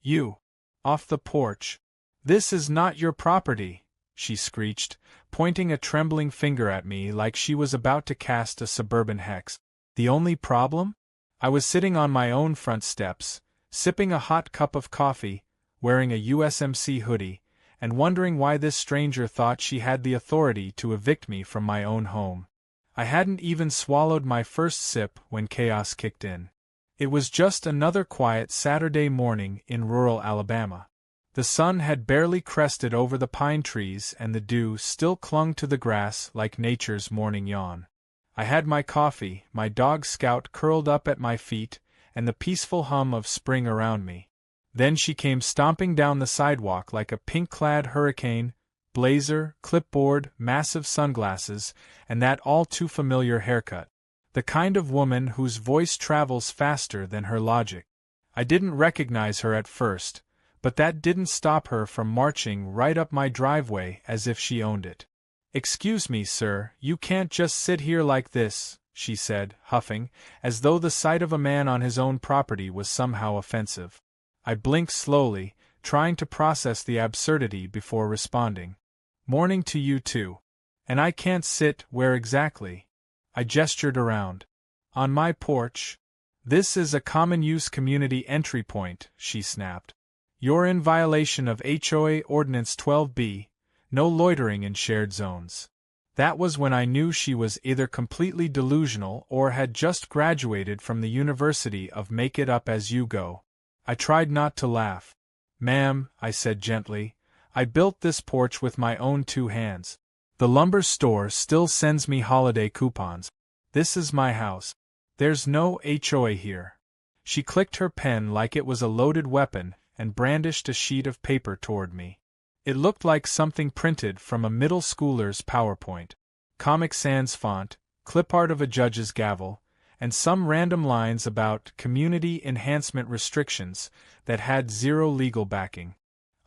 You! Off the porch! This is not your property!" she screeched, pointing a trembling finger at me like she was about to cast a suburban hex. The only problem? I was sitting on my own front steps, sipping a hot cup of coffee, wearing a USMC hoodie, and wondering why this stranger thought she had the authority to evict me from my own home. I hadn't even swallowed my first sip when chaos kicked in. It was just another quiet Saturday morning in rural Alabama. The sun had barely crested over the pine trees and the dew still clung to the grass like nature's morning yawn. I had my coffee, my dog Scout curled up at my feet, and the peaceful hum of spring around me. Then she came stomping down the sidewalk like a pink-clad hurricane, blazer, clipboard, massive sunglasses, and that all-too-familiar haircut. The kind of woman whose voice travels faster than her logic. I didn't recognize her at first, but that didn't stop her from marching right up my driveway as if she owned it. "Excuse me, sir, you can't just sit here like this," she said, huffing, as though the sight of a man on his own property was somehow offensive. I blinked slowly, trying to process the absurdity before responding. "Morning to you too. And I can't sit where exactly?" I gestured around. "On my porch." "This is a common-use community entry point," she snapped. "You're in violation of HOA Ordinance 12B, no loitering in shared zones." That was when I knew she was either completely delusional or had just graduated from the University of Make It Up As You Go. I tried not to laugh. "Ma'am," I said gently, "I built this porch with my own 2 hands. The lumber store still sends me holiday coupons. This is my house. There's no HOA here." She clicked her pen like it was a loaded weapon and brandished a sheet of paper toward me. It looked like something printed from a middle schooler's PowerPoint. Comic Sans font, clip art of a judge's gavel, and some random lines about community enhancement restrictions that had zero legal backing.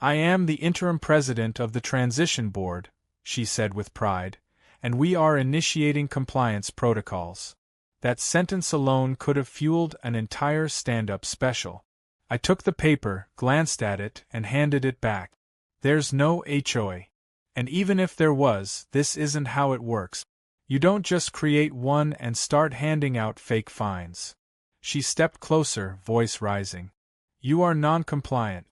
"I am the interim president of the transition board," she said with pride, "and we are initiating compliance protocols." That sentence alone could have fueled an entire stand-up special. I took the paper, glanced at it, and handed it back. "There's no HOA. And even if there was, this isn't how it works. You don't just create one and start handing out fake fines." She stepped closer, voice rising. "You are non-compliant.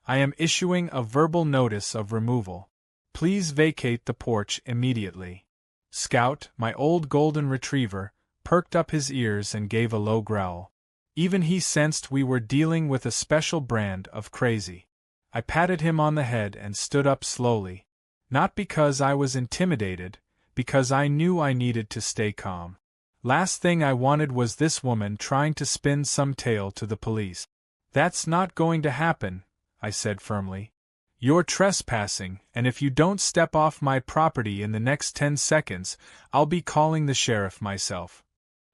I am issuing a verbal notice of removal. Please vacate the porch immediately." Scout, my old golden retriever, perked up his ears and gave a low growl. Even he sensed we were dealing with a special brand of crazy. I patted him on the head and stood up slowly. Not because I was intimidated, because I knew I needed to stay calm. Last thing I wanted was this woman trying to spin some tale to the police. "That's not going to happen," I said firmly. "You're trespassing, and if you don't step off my property in the next 10 seconds, I'll be calling the sheriff myself."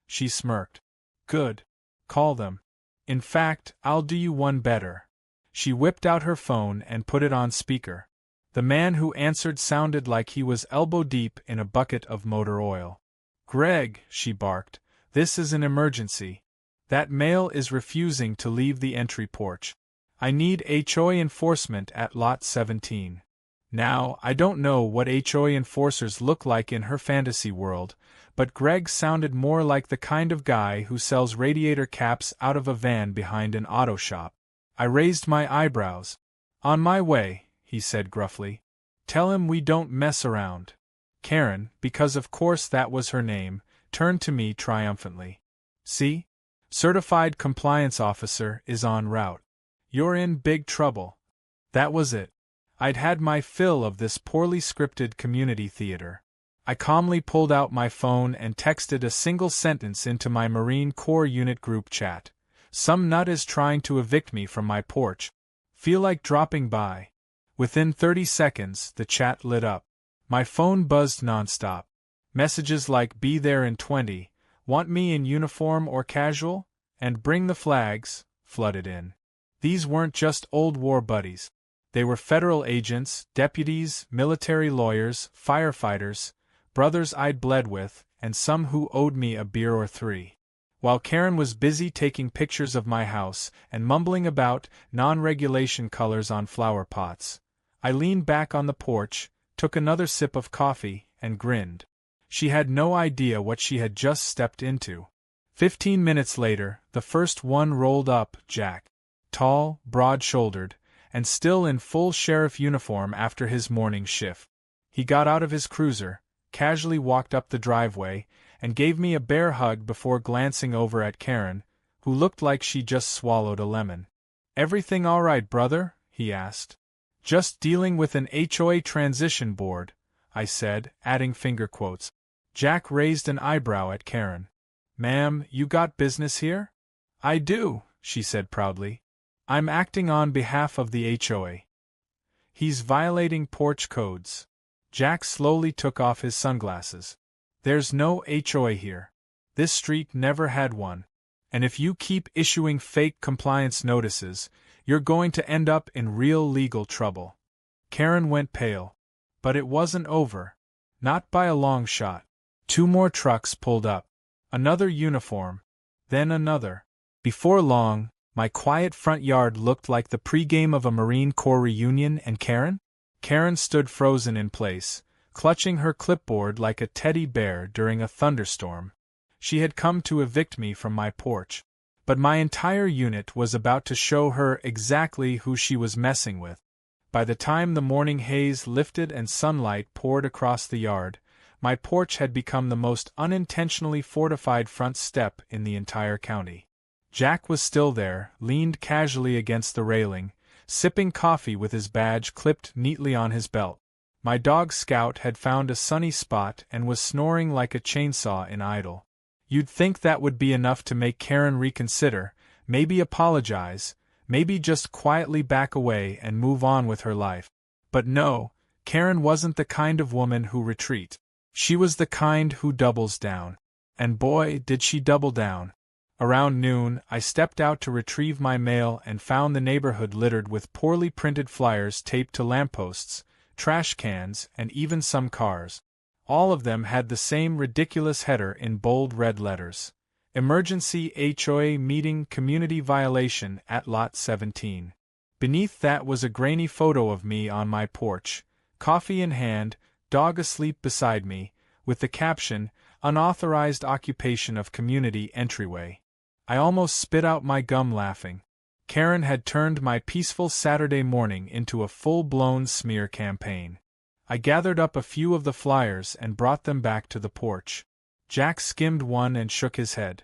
She smirked. "Good. Call them. In fact, I'll do you one better." She whipped out her phone and put it on speaker. The man who answered sounded like he was elbow-deep in a bucket of motor oil. "Greg," she barked, "this is an emergency. That male is refusing to leave the entry porch. I need HOA enforcement at Lot 17. Now, I don't know what HOA enforcers look like in her fantasy world, but Greg sounded more like the kind of guy who sells radiator caps out of a van behind an auto shop. I raised my eyebrows. "On my way," he said gruffly. "Tell him we don't mess around." Karen, because of course that was her name, turned to me triumphantly. "See? Certified compliance officer is en route. You're in big trouble." That was it. I'd had my fill of this poorly scripted community theater. I calmly pulled out my phone and texted a single sentence into my Marine Corps unit group chat. "Some nut is trying to evict me from my porch. Feel like dropping by." Within 30 seconds, the chat lit up. My phone buzzed nonstop. Messages like "Be there in 20, want me in uniform or casual?" and "Bring the flags" flooded in. These weren't just old war buddies. They were federal agents, deputies, military lawyers, firefighters, brothers I'd bled with, and some who owed me a beer or 3. While Karen was busy taking pictures of my house and mumbling about non-regulation colors on flower pots, I leaned back on the porch, took another sip of coffee, and grinned. She had no idea what she had just stepped into. 15 minutes later, the first one rolled up, Jack. Tall, broad-shouldered, and still in full sheriff uniform after his morning shift. He got out of his cruiser, casually walked up the driveway, and gave me a bear hug before glancing over at Karen, who looked like she just swallowed a lemon. "Everything all right, brother?" he asked. "Just dealing with an HOA transition board," I said, adding finger quotes. Jack raised an eyebrow at Karen. "Ma'am, you got business here?" "I do," she said proudly. "I'm acting on behalf of the HOA. He's violating porch codes." Jack slowly took off his sunglasses. "There's no HOA here. This street never had one. And if you keep issuing fake compliance notices, you're going to end up in real legal trouble." Karen went pale. But it wasn't over. Not by a long shot. 2 more trucks pulled up. Another uniform. Then another. Before long, my quiet front yard looked like the pregame of a Marine Corps reunion, and Karen stood frozen in place, clutching her clipboard like a teddy bear during a thunderstorm. She had come to evict me from my porch. But my entire unit was about to show her exactly who she was messing with. By the time the morning haze lifted and sunlight poured across the yard, my porch had become the most unintentionally fortified front step in the entire county. Jack was still there, leaned casually against the railing, sipping coffee with his badge clipped neatly on his belt. My dog Scout had found a sunny spot and was snoring like a chainsaw in idle. You'd think that would be enough to make Karen reconsider, maybe apologize, maybe just quietly back away and move on with her life. But no, Karen wasn't the kind of woman who retreats. She was the kind who doubles down. And boy, did she double down. Around noon, I stepped out to retrieve my mail and found the neighborhood littered with poorly printed flyers taped to lampposts, trash cans, and even some cars. All of them had the same ridiculous header in bold red letters: "Emergency HOA Meeting Community Violation at Lot 17. Beneath that was a grainy photo of me on my porch, coffee in hand, dog asleep beside me, with the caption, "Unauthorized Occupation of Community Entryway." I almost spit out my gum laughing. Karen had turned my peaceful Saturday morning into a full-blown smear campaign. I gathered up a few of the flyers and brought them back to the porch. Jack skimmed one and shook his head.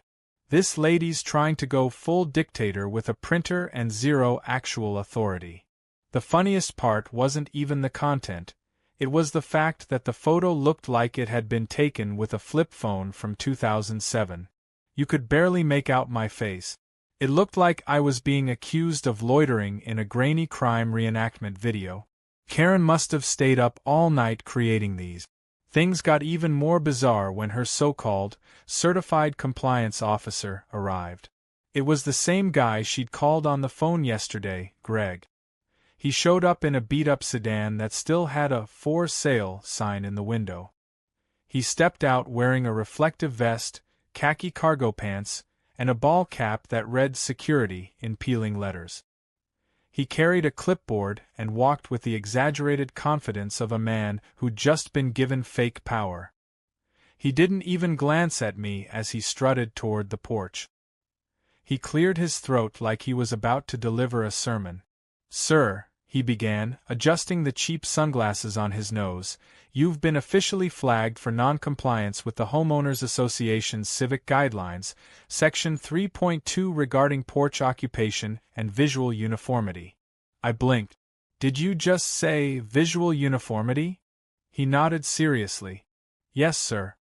"This lady's trying to go full dictator with a printer and zero actual authority." The funniest part wasn't even the content. It was the fact that the photo looked like it had been taken with a flip phone from 2007. You could barely make out my face. It looked like I was being accused of loitering in a grainy crime reenactment video. Karen must have stayed up all night creating these. Things got even more bizarre when her so-called certified compliance officer arrived. It was the same guy she'd called on the phone yesterday, Greg. He showed up in a beat-up sedan that still had a "for sale" sign in the window. He stepped out wearing a reflective vest, khaki cargo pants, and a ball cap that read "Security" in peeling letters. He carried a clipboard and walked with the exaggerated confidence of a man who'd just been given fake power. He didn't even glance at me as he strutted toward the porch. He cleared his throat like he was about to deliver a sermon. "Sir," he began, adjusting the cheap sunglasses on his nose, "you've been officially flagged for non-compliance with the Homeowners Association's Civic Guidelines, Section 3.2 regarding porch occupation and visual uniformity." I blinked. "Did you just say visual uniformity?" He nodded seriously. "Yes, sir.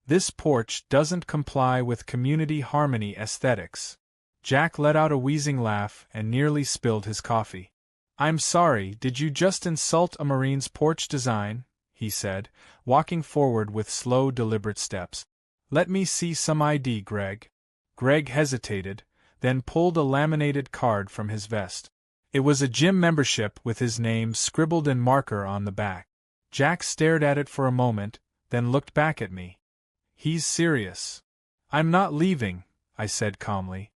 This porch doesn't comply with community harmony aesthetics." Jack let out a wheezing laugh and nearly spilled his coffee. "I'm sorry, did you just insult a Marine's porch design?" he said, walking forward with slow, deliberate steps. "Let me see some ID, Greg." Greg hesitated, then pulled a laminated card from his vest. It was a gym membership with his name scribbled in marker on the back. Jack stared at it for a moment, then looked back at me. "He's serious." "I'm not leaving," I said calmly.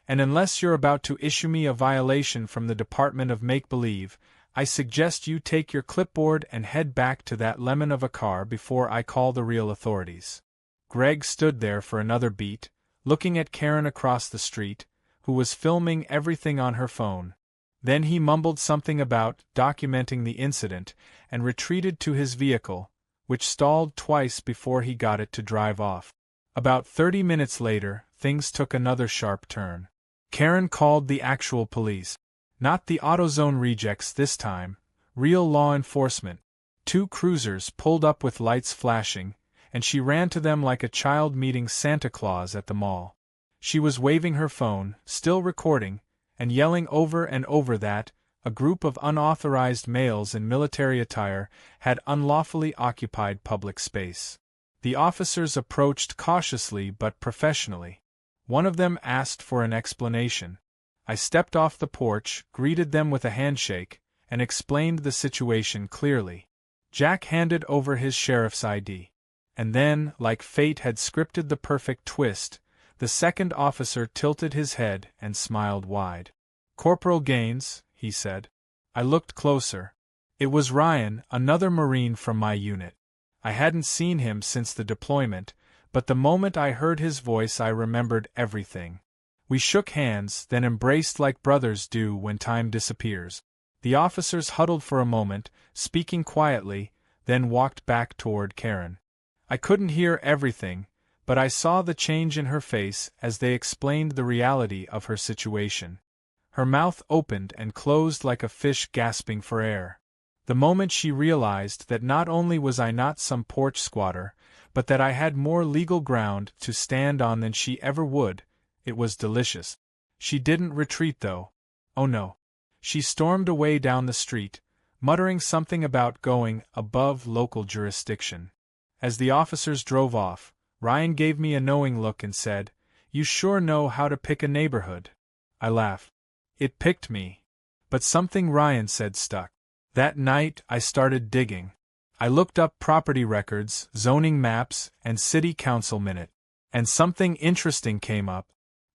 And unless you're about to issue me a violation from the Department of Make-Believe, I suggest you take your clipboard and head back to that lemon of a car before I call the real authorities. Greg stood there for another beat, looking at Karen across the street, who was filming everything on her phone. Then he mumbled something about documenting the incident and retreated to his vehicle, which stalled twice before he got it to drive off. About 30 minutes later, things took another sharp turn. Karen called the actual police. Not the AutoZone rejects this time, real law enforcement. 2 cruisers pulled up with lights flashing, and she ran to them like a child meeting Santa Claus at the mall. She was waving her phone, still recording, and yelling over and over that a group of unauthorized males in military attire had unlawfully occupied public space. The officers approached cautiously but professionally. One of them asked for an explanation. I stepped off the porch, greeted them with a handshake, and explained the situation clearly. Jack handed over his sheriff's ID. And then, like fate had scripted the perfect twist, the second officer tilted his head and smiled wide. "Corporal Gaines," he said. I looked closer. It was Ryan, another Marine from my unit. I hadn't seen him since the deployment, but the moment I heard his voice I remembered everything. We shook hands, then embraced like brothers do when time disappears. The officers huddled for a moment, speaking quietly, then walked back toward Karen. I couldn't hear everything, but I saw the change in her face as they explained the reality of her situation. Her mouth opened and closed like a fish gasping for air. The moment she realized that not only was I not some porch squatter, but that I had more legal ground to stand on than she ever would, it was delicious. She didn't retreat though. Oh no. She stormed away down the street, muttering something about going above local jurisdiction. As the officers drove off, Ryan gave me a knowing look and said, "You sure know how to pick a neighborhood." I laughed. It picked me. But something Ryan said stuck. That night I started digging. I looked up property records, zoning maps, and city council minute. And something interesting came up.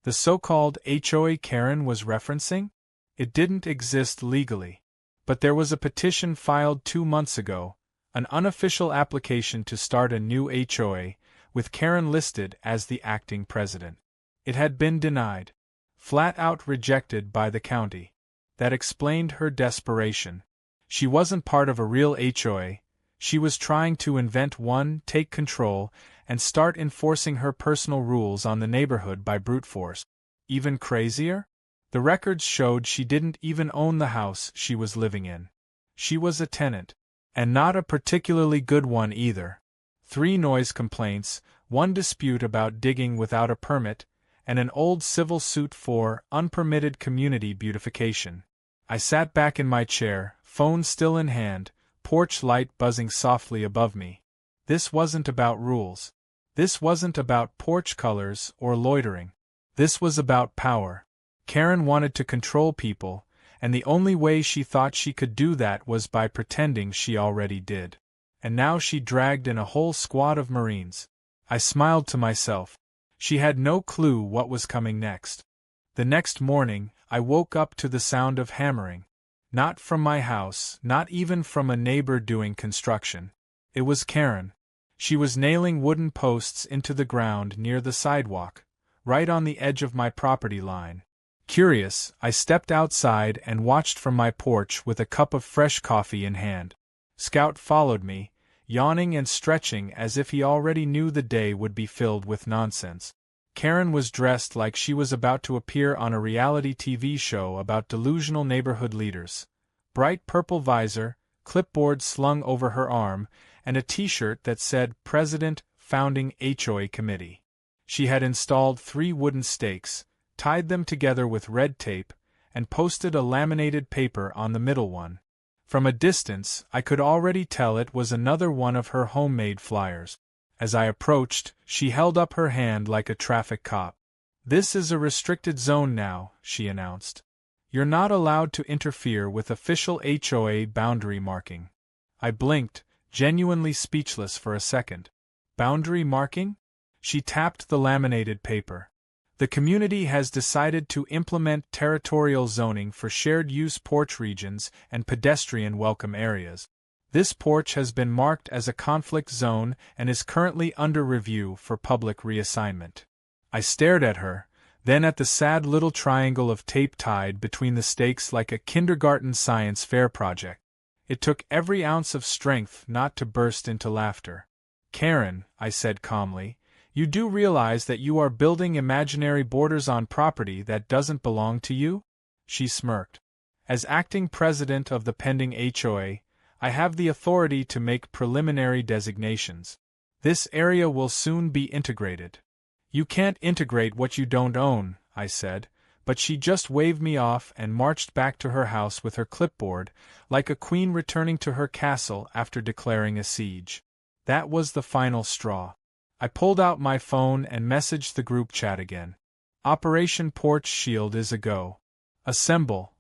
The so-called HOA Karen was referencing? It didn't exist legally. But there was a petition filed 2 months ago, an unofficial application to start a new HOA, with Karen listed as the acting president. It had been denied. Flat out rejected by the county. That explained her desperation. She wasn't part of a real HOA. She was trying to invent one, take control, and start enforcing her personal rules on the neighborhood by brute force. Even crazier? The records showed she didn't even own the house she was living in. She was a tenant. And not a particularly good one either. 3 noise complaints, 1 dispute about digging without a permit, and an old civil suit for unpermitted community beautification. I sat back in my chair, phone still in hand, porch light buzzing softly above me. This wasn't about rules. This wasn't about porch colors or loitering. This was about power. Karen wanted to control people, and the only way she thought she could do that was by pretending she already did. And now she dragged in a whole squad of Marines. I smiled to myself. She had no clue what was coming next. The next morning, I woke up to the sound of hammering. Not from my house, not even from a neighbor doing construction. It was Karen. She was nailing wooden posts into the ground near the sidewalk, right on the edge of my property line. Curious, I stepped outside and watched from my porch with a cup of fresh coffee in hand. Scout followed me, yawning and stretching as if he already knew the day would be filled with nonsense. Karen was dressed like she was about to appear on a reality TV show about delusional neighborhood leaders. Bright purple visor, clipboard slung over her arm, and a t-shirt that said President, Founding HOA Committee. She had installed 3 wooden stakes, tied them together with red tape, and posted a laminated paper on the middle one. From a distance, I could already tell it was another one of her homemade flyers. As I approached, she held up her hand like a traffic cop. "This is a restricted zone now," she announced. "You're not allowed to interfere with official HOA boundary marking." I blinked, genuinely speechless for a second. Boundary marking? She tapped the laminated paper. The community has decided to implement territorial zoning for shared-use porch regions and pedestrian-welcome areas. This porch has been marked as a conflict zone and is currently under review for public reassignment. I stared at her, then at the sad little triangle of tape tied between the stakes like a kindergarten science fair project. It took every ounce of strength not to burst into laughter. "Karen," I said calmly, "you do realize that you are building imaginary borders on property that doesn't belong to you?" She smirked. "As acting president of the pending HOA, I have the authority to make preliminary designations. This area will soon be integrated." "You can't integrate what you don't own," I said, but she just waved me off and marched back to her house with her clipboard, like a queen returning to her castle after declaring a siege. That was the final straw. I pulled out my phone and messaged the group chat again. "Operation Porch Shield is a go. Assemble."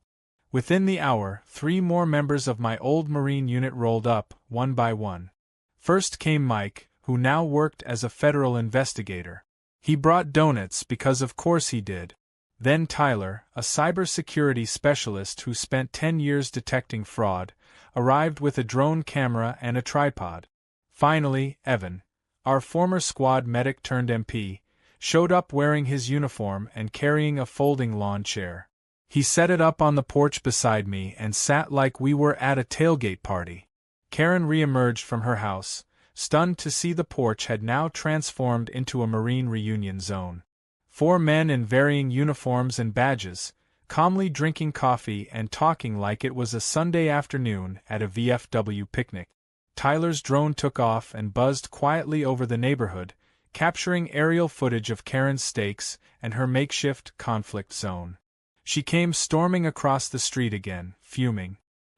Within the hour, 3 more members of my old Marine unit rolled up, one by one. First came Mike, who now worked as a federal investigator. He brought donuts because of course he did. Then Tyler, a cybersecurity specialist who spent 10 years detecting fraud, arrived with a drone camera and a tripod. Finally, Evan, our former squad medic turned MP, showed up wearing his uniform and carrying a folding lawn chair. He set it up on the porch beside me and sat like we were at a tailgate party. Karen re-emerged from her house, stunned to see the porch had now transformed into a Marine reunion zone. 4 men in varying uniforms and badges, calmly drinking coffee and talking like it was a Sunday afternoon at a VFW picnic. Tyler's drone took off and buzzed quietly over the neighborhood, capturing aerial footage of Karen's stakes and her makeshift conflict zone. She came storming across the street again, fuming.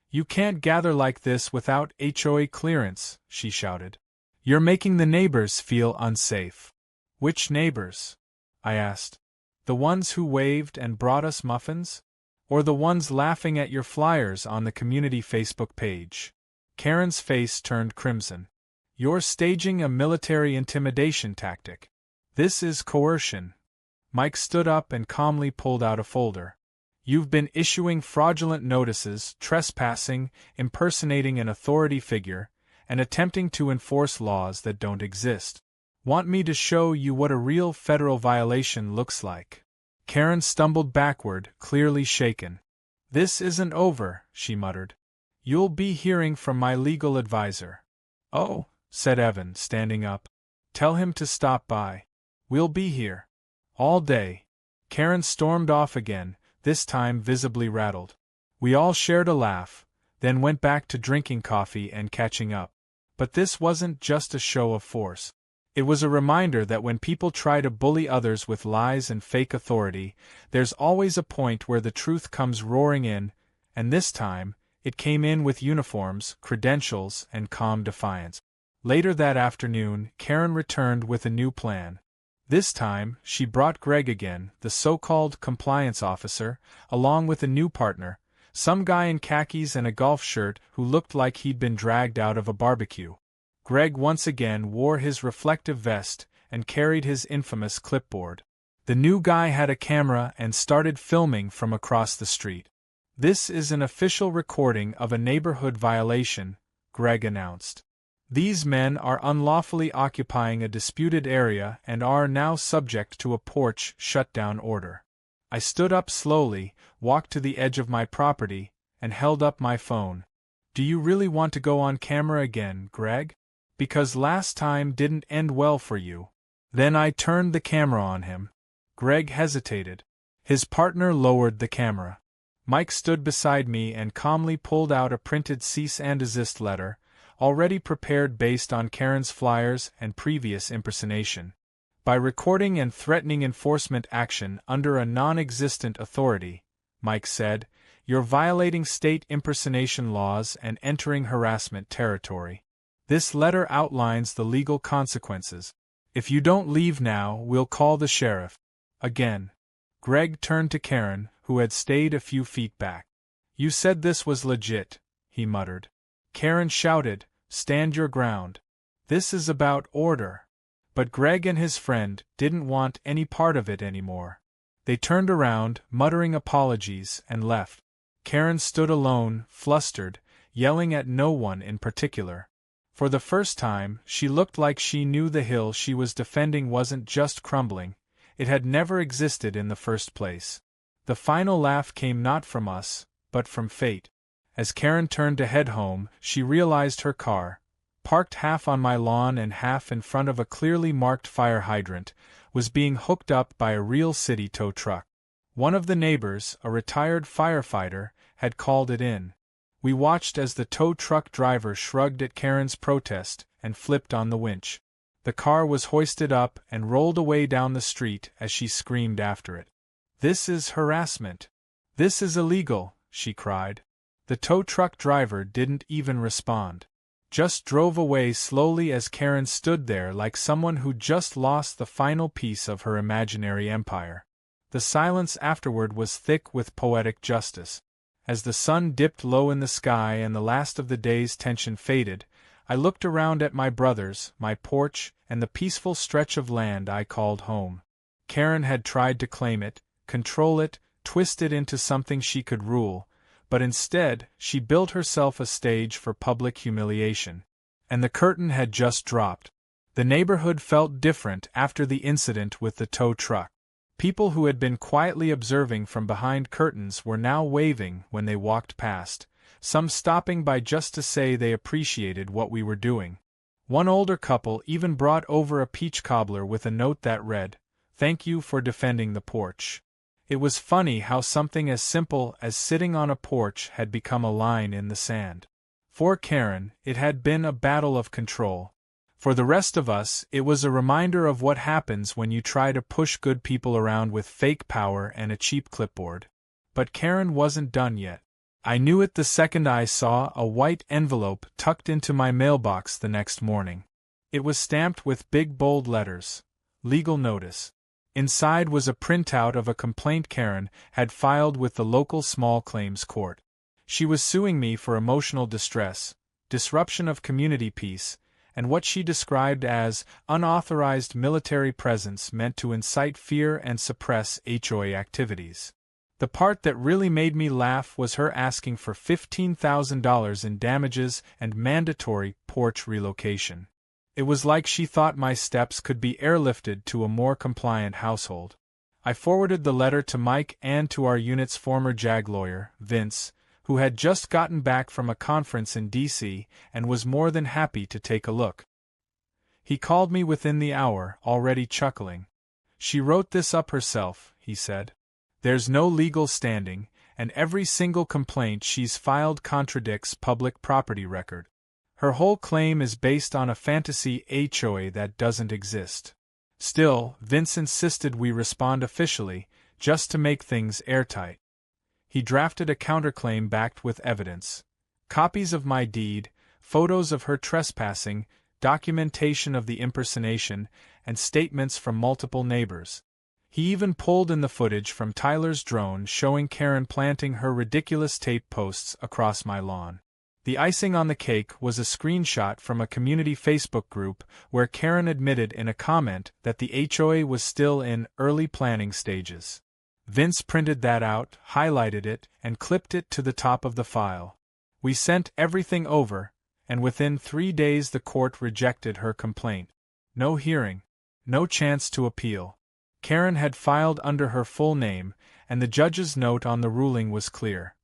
"You can't gather like this without HOA clearance," she shouted. "You're making the neighbors feel unsafe." "Which neighbors?" I asked. "The ones who waved and brought us muffins? Or the ones laughing at your flyers on the community Facebook page?" Karen's face turned crimson. "You're staging a military intimidation tactic. This is coercion." Mike stood up and calmly pulled out a folder. "You've been issuing fraudulent notices, trespassing, impersonating an authority figure, and attempting to enforce laws that don't exist. Want me to show you what a real federal violation looks like?" Karen stumbled backward, clearly shaken. "This isn't over," she muttered. "You'll be hearing from my legal advisor." "Oh," said Evan, standing up. "Tell him to stop by. We'll be here. All day." Karen stormed off again, this time visibly rattled. We all shared a laugh, then went back to drinking coffee and catching up. But this wasn't just a show of force. It was a reminder that when people try to bully others with lies and fake authority, there's always a point where the truth comes roaring in, and this time, it came in with uniforms, credentials, and calm defiance. Later that afternoon, Karen returned with a new plan. This time, she brought Greg again, the so-called compliance officer, along with a new partner, some guy in khakis and a golf shirt who looked like he'd been dragged out of a barbecue. Greg once again wore his reflective vest and carried his infamous clipboard. The new guy had a camera and started filming from across the street. "This is an official recording of a neighborhood violation," Greg announced. "These men are unlawfully occupying a disputed area and are now subject to a porch shutdown order." I stood up slowly, walked to the edge of my property, and held up my phone. "Do you really want to go on camera again, Greg? Because last time didn't end well for you." Then I turned the camera on him. Greg hesitated. His partner lowered the camera. Mike stood beside me and calmly pulled out a printed cease and desist letter, already prepared based on Karen's flyers and previous impersonation. "By recording and threatening enforcement action under a non-existent authority," Mike said, "you're violating state impersonation laws and entering harassment territory. This letter outlines the legal consequences. If you don't leave now, we'll call the sheriff." Again. Greg turned to Karen, who had stayed a few feet back. "You said this was legit," he muttered. Karen shouted, "Stand your ground. This is about order." But Greg and his friend didn't want any part of it anymore. They turned around, muttering apologies, and left. Karen stood alone, flustered, yelling at no one in particular. For the first time, she looked like she knew the hill she was defending wasn't just crumbling, it had never existed in the first place. The final laugh came not from us, but from fate. As Karen turned to head home, she realized her car, parked half on my lawn and half in front of a clearly marked fire hydrant, was being hooked up by a real city tow truck. One of the neighbors, a retired firefighter, had called it in. We watched as the tow truck driver shrugged at Karen's protest and flipped on the winch. The car was hoisted up and rolled away down the street as she screamed after it. "This is harassment. This is illegal," she cried. The tow truck driver didn't even respond. Just drove away slowly as Karen stood there like someone who just lost the final piece of her imaginary empire. The silence afterward was thick with poetic justice. As the sun dipped low in the sky and the last of the day's tension faded, I looked around at my brothers, my porch, and the peaceful stretch of land I called home. Karen had tried to claim it, control it, twist it into something she could rule, but instead, she built herself a stage for public humiliation. And the curtain had just dropped. The neighborhood felt different after the incident with the tow truck. People who had been quietly observing from behind curtains were now waving when they walked past, some stopping by just to say they appreciated what we were doing. One older couple even brought over a peach cobbler with a note that read, "Thank you for defending the porch." It was funny how something as simple as sitting on a porch had become a line in the sand. For Karen, it had been a battle of control. For the rest of us, it was a reminder of what happens when you try to push good people around with fake power and a cheap clipboard. But Karen wasn't done yet. I knew it the second I saw a white envelope tucked into my mailbox the next morning. It was stamped with big bold letters, "Legal Notice." Inside was a printout of a complaint Karen had filed with the local small claims court. She was suing me for emotional distress, disruption of community peace, and what she described as unauthorized military presence meant to incite fear and suppress HOA activities. The part that really made me laugh was her asking for $15,000 in damages and mandatory porch relocation. It was like she thought my steps could be airlifted to a more compliant household. I forwarded the letter to Mike and to our unit's former JAG lawyer, Vince, who had just gotten back from a conference in D.C. and was more than happy to take a look. He called me within the hour, already chuckling. "She wrote this up herself," he said. "There's no legal standing, and every single complaint she's filed contradicts public property record. Her whole claim is based on a fantasy HOA that doesn't exist." Still, Vince insisted we respond officially, just to make things airtight. He drafted a counterclaim backed with evidence. Copies of my deed, photos of her trespassing, documentation of the impersonation, and statements from multiple neighbors. He even pulled in the footage from Tyler's drone showing Karen planting her ridiculous tape posts across my lawn. The icing on the cake was a screenshot from a community Facebook group where Karen admitted in a comment that the HOA was still in early planning stages. Vince printed that out, highlighted it, and clipped it to the top of the file. We sent everything over, and within 3 days the court rejected her complaint. No hearing. No chance to appeal. Karen had filed under her full name, and the judge's note on the ruling was clear.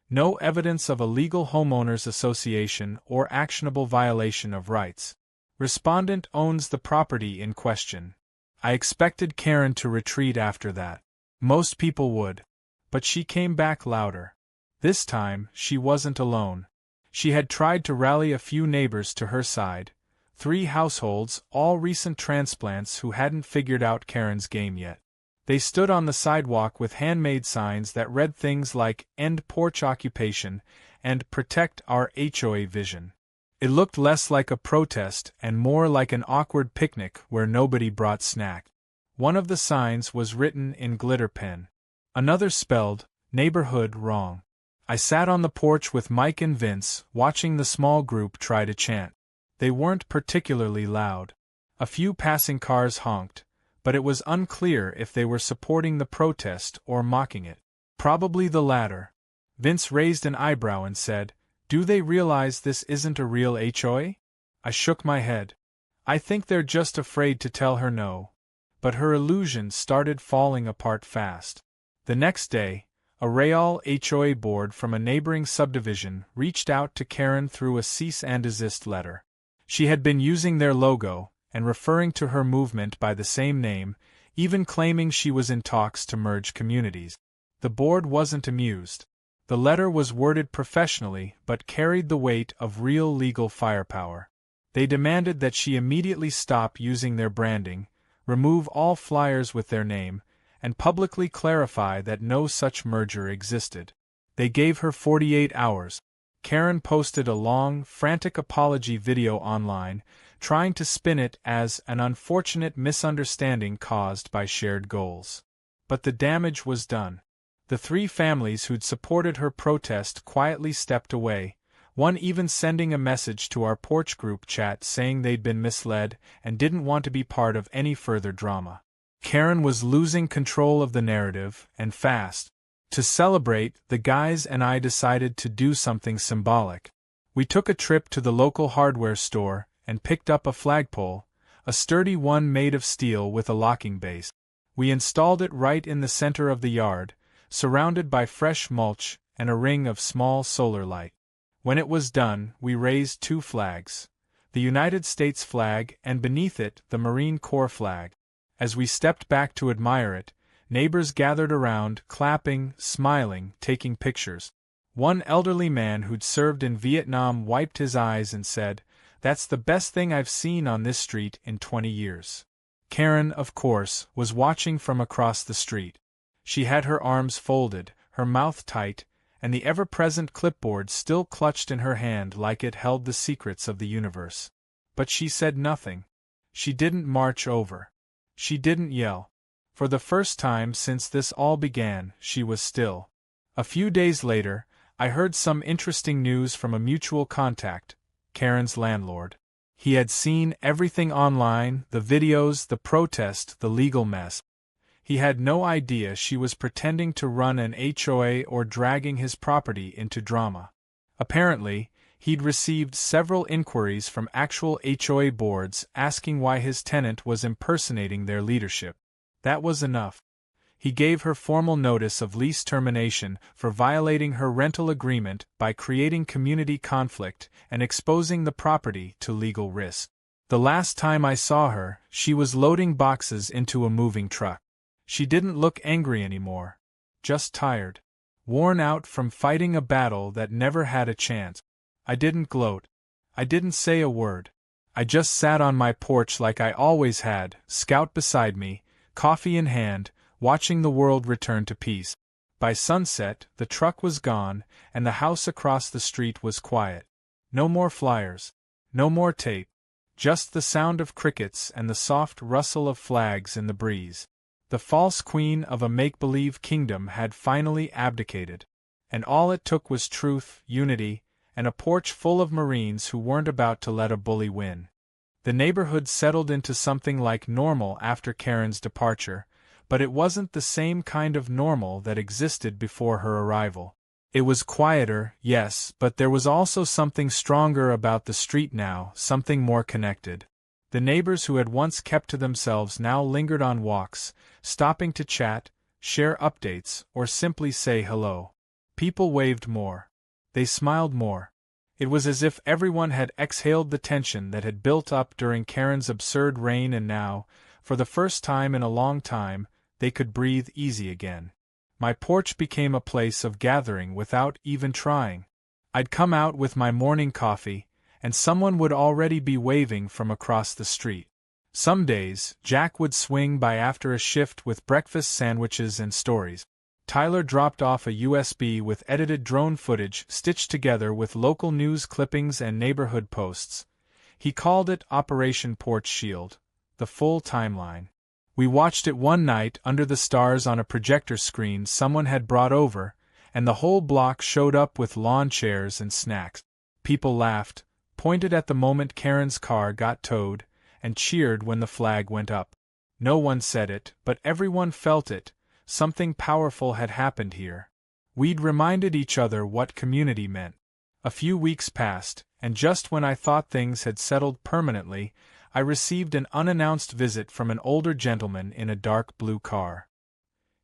No evidence of a legal homeowners association or actionable violation of rights. Respondent owns the property in question. I expected Karen to retreat after that. Most people would. But she came back louder. This time, she wasn't alone. She had tried to rally a few neighbors to her side. 3 households, all recent transplants who hadn't figured out Karen's game yet. They stood on the sidewalk with handmade signs that read things like "End Porch Occupation" and "Protect Our HOA Vision." It looked less like a protest and more like an awkward picnic where nobody brought snack. One of the signs was written in glitter pen. Another spelled "neighborhood" wrong. I sat on the porch with Mike and Vince, watching the small group try to chant. They weren't particularly loud. A few passing cars honked, but it was unclear if they were supporting the protest or mocking it. Probably the latter. Vince raised an eyebrow and said, "Do they realize this isn't a real HOA?" I shook my head. "I think they're just afraid to tell her no." But her illusions started falling apart fast. The next day, a Real HOA board from a neighboring subdivision reached out to Karen through a cease and desist letter. She had been using their logo and referring to her movement by the same name, even claiming she was in talks to merge communities. The board wasn't amused. The letter was worded professionally but carried the weight of real legal firepower. They demanded that she immediately stop using their branding, remove all flyers with their name, and publicly clarify that no such merger existed. They gave her 48 hours. Karen posted a long, frantic apology video online, trying to spin it as an unfortunate misunderstanding caused by shared goals. But the damage was done. The three families who'd supported her protest quietly stepped away, one even sending a message to our Porch group chat saying they'd been misled and didn't want to be part of any further drama. Karen was losing control of the narrative, and fast. To celebrate, the guys and I decided to do something symbolic. We took a trip to the local hardware store and picked up a flagpole, a sturdy one made of steel with a locking base. We installed it right in the center of the yard, surrounded by fresh mulch and a ring of small solar light. When it was done, we raised two flags, the United States flag and beneath it the Marine Corps flag. As we stepped back to admire it, neighbors gathered around, clapping, smiling, taking pictures. One elderly man who'd served in Vietnam wiped his eyes and said, "That's the best thing I've seen on this street in 20 years." Karen, of course, was watching from across the street. She had her arms folded, her mouth tight, and the ever-present clipboard still clutched in her hand like it held the secrets of the universe. But she said nothing. She didn't march over. She didn't yell. For the first time since this all began, she was still. A few days later, I heard some interesting news from a mutual contact, Karen's landlord. He had seen everything online, the videos, the protest, the legal mess. He had no idea she was pretending to run an HOA or dragging his property into drama. Apparently, he'd received several inquiries from actual HOA boards asking why his tenant was impersonating their leadership. That was enough. He gave her formal notice of lease termination for violating her rental agreement by creating community conflict and exposing the property to legal risk. The last time I saw her, she was loading boxes into a moving truck. She didn't look angry anymore. Just tired. Worn out from fighting a battle that never had a chance. I didn't gloat. I didn't say a word. I just sat on my porch like I always had, Scout beside me, coffee in hand, watching the world return to peace. By sunset, the truck was gone, and the house across the street was quiet. No more flyers. No more tape. Just the sound of crickets and the soft rustle of flags in the breeze. The false queen of a make-believe kingdom had finally abdicated. And all it took was truth, unity, and a porch full of Marines who weren't about to let a bully win. The neighborhood settled into something like normal after Karen's departure, but it wasn't the same kind of normal that existed before her arrival. It was quieter, yes, but there was also something stronger about the street now, something more connected. The neighbors who had once kept to themselves now lingered on walks, stopping to chat, share updates, or simply say hello. People waved more. They smiled more. It was as if everyone had exhaled the tension that had built up during Karen's absurd reign, and now, for the first time in a long time, they could breathe easy again. My porch became a place of gathering without even trying. I'd come out with my morning coffee, and someone would already be waving from across the street. Some days, Jack would swing by after a shift with breakfast sandwiches and stories. Tyler dropped off a USB with edited drone footage stitched together with local news clippings and neighborhood posts. He called it Operation Porch Shield, the full timeline. We watched it one night under the stars on a projector screen someone had brought over, and the whole block showed up with lawn chairs and snacks. People laughed, pointed at the moment Karen's car got towed, and cheered when the flag went up. No one said it, but everyone felt it. Something powerful had happened here. We'd reminded each other what community meant. A few weeks passed, and just when I thought things had settled permanently, I received an unannounced visit from an older gentleman in a dark blue car.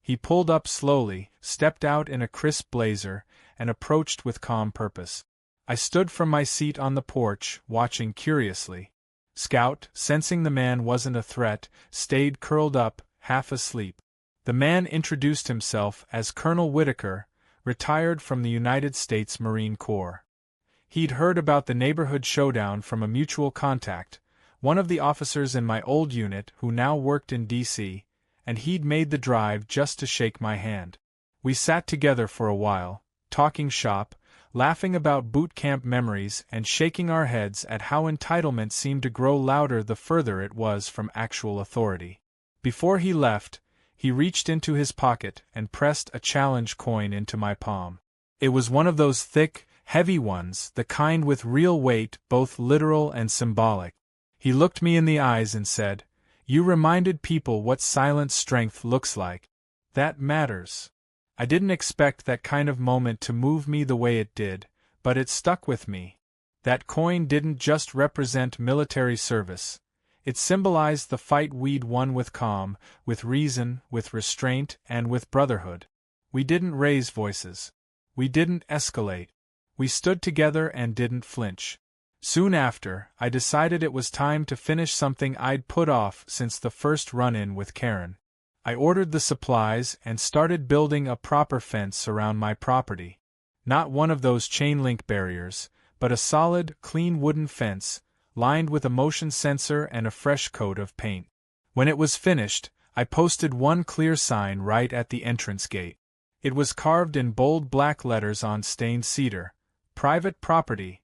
He pulled up slowly, stepped out in a crisp blazer, and approached with calm purpose. I stood from my seat on the porch, watching curiously. Scout, sensing the man wasn't a threat, stayed curled up, half asleep. The man introduced himself as Colonel Whitaker, retired from the United States Marine Corps. He'd heard about the neighborhood showdown from a mutual contact, one of the officers in my old unit who now worked in D.C., and he'd made the drive just to shake my hand. We sat together for a while, talking shop, laughing about boot camp memories and shaking our heads at how entitlement seemed to grow louder the further it was from actual authority. Before he left, he reached into his pocket and pressed a challenge coin into my palm. It was one of those thick, heavy ones, the kind with real weight, both literal and symbolic. He looked me in the eyes and said, "You reminded people what silent strength looks like. That matters." I didn't expect that kind of moment to move me the way it did, but it stuck with me. That coin didn't just represent military service. It symbolized the fight we'd won with calm, with reason, with restraint, and with brotherhood. We didn't raise voices. We didn't escalate. We stood together and didn't flinch. Soon after, I decided it was time to finish something I'd put off since the first run-in with Karen. I ordered the supplies and started building a proper fence around my property. Not one of those chain-link barriers, but a solid, clean wooden fence, lined with a motion sensor and a fresh coat of paint. When it was finished, I posted one clear sign right at the entrance gate. It was carved in bold black letters on stained cedar: "Private property.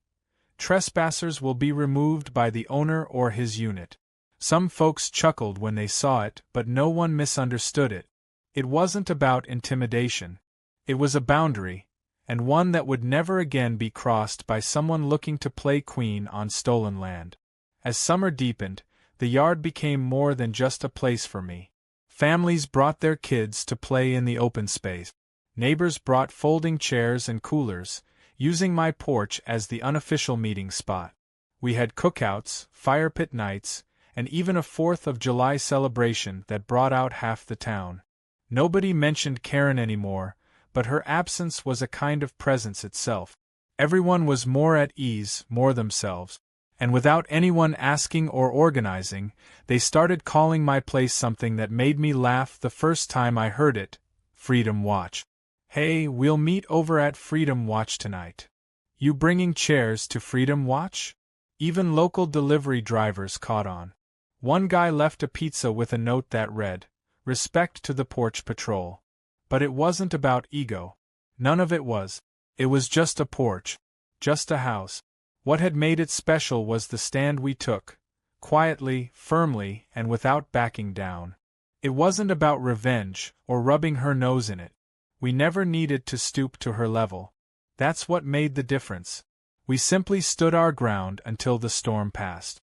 Trespassers will be removed by the owner or his unit." Some folks chuckled when they saw it, but no one misunderstood it. It wasn't about intimidation. It was a boundary, and one that would never again be crossed by someone looking to play queen on stolen land. As summer deepened, the yard became more than just a place for me. Families brought their kids to play in the open space. Neighbors brought folding chairs and coolers, using my porch as the unofficial meeting spot. We had cookouts, fire pit nights, and even a 4th of July celebration that brought out half the town. Nobody mentioned Karen anymore, but her absence was a kind of presence itself. Everyone was more at ease, more themselves. And without anyone asking or organizing, they started calling my place something that made me laugh the first time I heard it: Freedom Watch. "Hey, we'll meet over at Freedom Watch tonight. You bringing chairs to Freedom Watch?" Even local delivery drivers caught on. One guy left a pizza with a note that read, "Respect to the Porch Patrol." But it wasn't about ego. None of it was. It was just a porch. Just a house. What had made it special was the stand we took, quietly, firmly, and without backing down. It wasn't about revenge, or rubbing her nose in it. We never needed to stoop to her level. That's what made the difference. We simply stood our ground until the storm passed.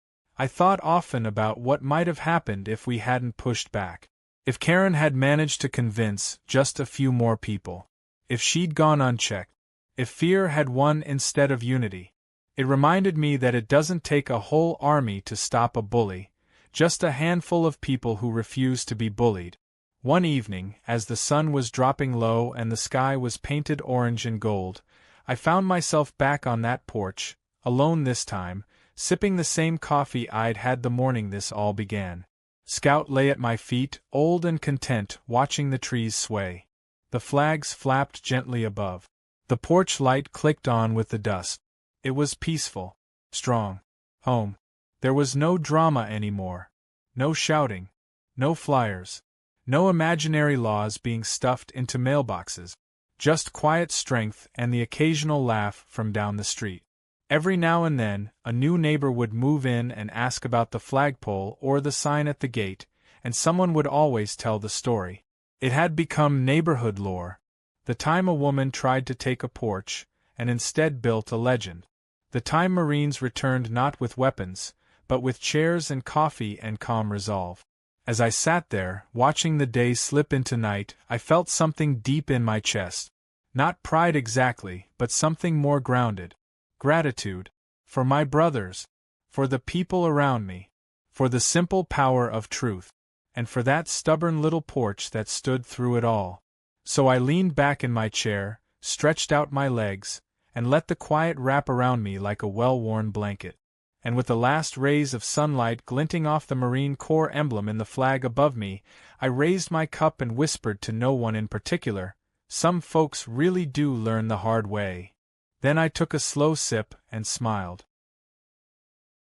I thought often about what might have happened if we hadn't pushed back. If Karen had managed to convince just a few more people. If she'd gone unchecked. If fear had won instead of unity. It reminded me that it doesn't take a whole army to stop a bully, just a handful of people who refuse to be bullied. One evening, as the sun was dropping low and the sky was painted orange and gold, I found myself back on that porch, alone this time, sipping the same coffee I'd had the morning this all began. Scout lay at my feet, old and content, watching the trees sway. The flags flapped gently above. The porch light clicked on with the dusk. It was peaceful, strong, home. There was no drama anymore. No shouting. No flyers. No imaginary laws being stuffed into mailboxes. Just quiet strength and the occasional laugh from down the street. Every now and then, a new neighbor would move in and ask about the flagpole or the sign at the gate, and someone would always tell the story. It had become neighborhood lore. The time a woman tried to take a porch, and instead built a legend. The time Marines returned not with weapons, but with chairs and coffee and calm resolve. As I sat there, watching the day slip into night, I felt something deep in my chest. Not pride exactly, but something more grounded. Gratitude. For my brothers. For the people around me. For the simple power of truth. And for that stubborn little porch that stood through it all. So I leaned back in my chair, stretched out my legs, and let the quiet wrap around me like a well-worn blanket. And with the last rays of sunlight glinting off the Marine Corps emblem in the flag above me, I raised my cup and whispered to no one in particular, "Some folks really do learn the hard way." Then I took a slow sip and smiled.